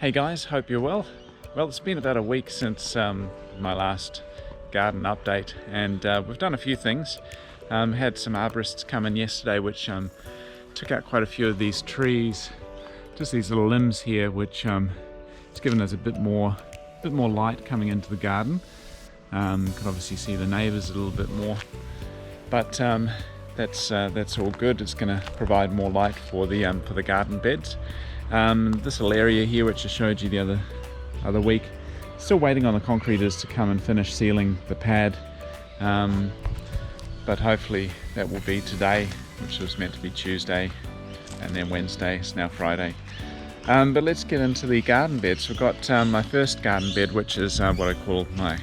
Hey guys, hope you're well. Well, it's been about a week since my last garden update, and we've done a few things. Had some arborists come in yesterday which took out quite a few of these trees, just these little limbs here, which it's given us a bit more light coming into the garden. Could obviously see the neighbours a little bit more, but that's all good. It's going to provide more light for the garden beds. This little area here, which I showed you the other week, still waiting on the concreters to come and finish sealing the pad, but hopefully that will be today, which was meant to be Tuesday, and then Wednesday. It's now Friday. But let's get into the garden beds. We've got my first garden bed, which is what I call my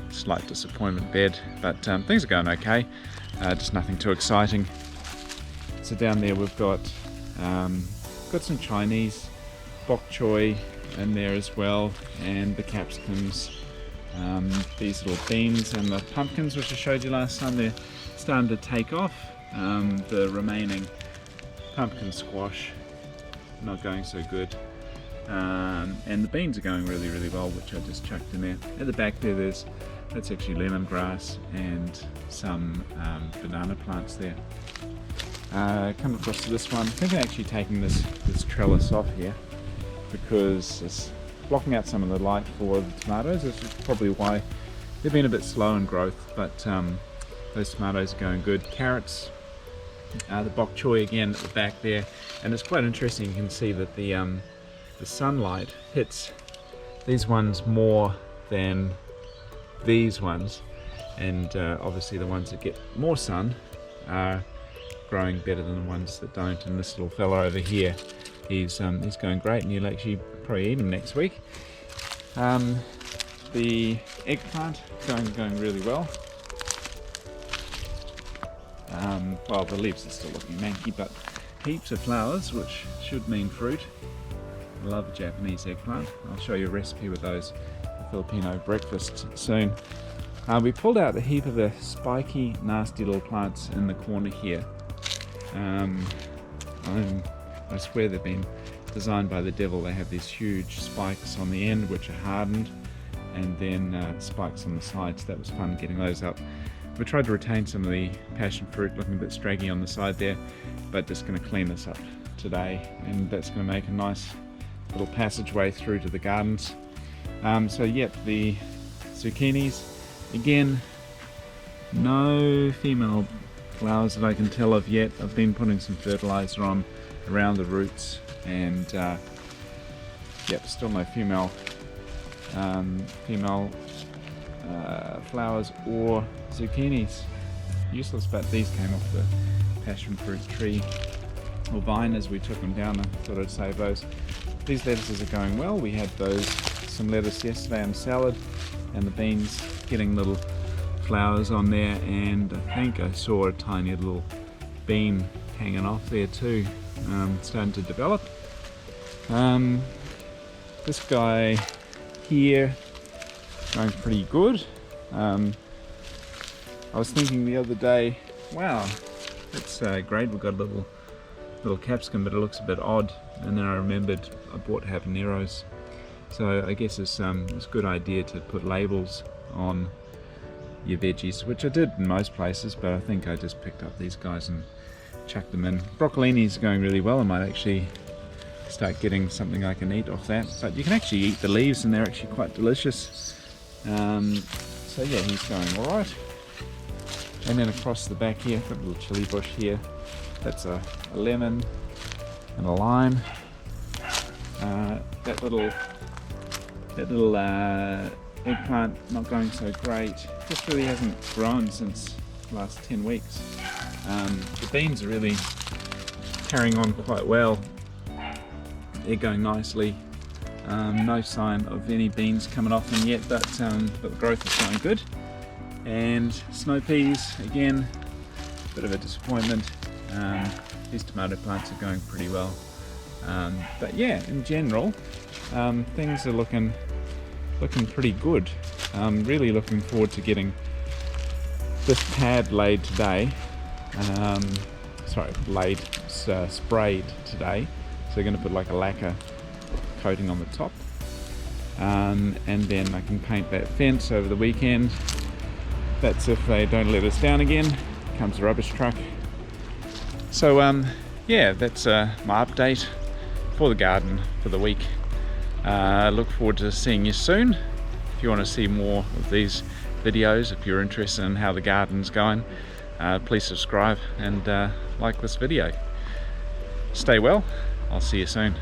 slight disappointment bed, but things are going okay, just nothing too exciting. So down there we've got some Chinese bok choy in there as well, and the capsicums, these little beans and the pumpkins which I showed you last time. They're starting to take off. The remaining pumpkin squash not going so good, and the beans are going really well, which I just chucked in there. At the back there, that's actually lemongrass and some banana plants there. Come across to this one. I think I'm actually taking this trellis off here because it's blocking out some of the light for the tomatoes. This is probably why they've been a bit slow in growth, but those tomatoes are going good. Carrots, the bok choy again at the back there, and it's quite interesting. You can see that the sunlight hits these ones more than these ones, and obviously the ones that get more sun are growing better than the ones that don't. And this little fella over here, he's going great, and you'll actually probably eat him next week. The eggplant going really well. Well, the leaves are still looking manky, but heaps of flowers, which should mean fruit. I love a Japanese eggplant. I'll show you a recipe with those for Filipino breakfast soon. We pulled out a heap of the spiky, nasty little plants in the corner here. I swear they've been designed by the devil. They have these huge spikes on the end which are hardened, and then spikes on the sides. That was fun getting those up. We tried to retain some of the passion fruit, looking a bit straggy on the side there, but just going to clean this up today, and that's going to make a nice little passageway through to the gardens. So yep, the zucchinis, again, no female flowers that I can tell of yet. I've been putting some fertilizer on around the roots, and yep, still no female flowers or zucchinis. Useless, but these came off the passion fruit tree or vine as we took them down. I thought I'd save those. These lettuces are going well. We had some lettuce yesterday on salad, and the beans getting little flowers on there, and I think I saw a tiny little bean hanging off there too, starting to develop. This guy here going pretty good. I was thinking the other day, wow, that's great, we've got a little capsicum, but it looks a bit odd, and then I remembered I bought habaneros, so I guess it's a good idea to put labels on your veggies, which I did in most places, but I think I just picked up these guys and chucked them in. Broccolinis are going really well. I might actually start getting something I can eat off that, but you can actually eat the leaves and they're actually quite delicious. So yeah, he's going alright. And then across the back here, got a little chili bush here. That's a lemon and a lime. That little eggplant not going so great. Just really hasn't grown since the last 10 weeks. The beans are really carrying on quite well. They're going nicely. No sign of any beans coming off them yet, but the growth is going good. And snow peas, again, bit of a disappointment. These tomato plants are going pretty well. But yeah, in general, things are looking pretty good. Really looking forward to getting this pad laid today. Sprayed today. So we're going to put like a lacquer coating on the top. And then I can paint that fence over the weekend. That's if they don't let us down again. Comes the rubbish truck. So yeah, that's my update for the garden for the week. Look forward to seeing you soon. If you want to see more of these videos, if you're interested in how the garden's going, please subscribe and like this video. Stay well. I'll see you soon.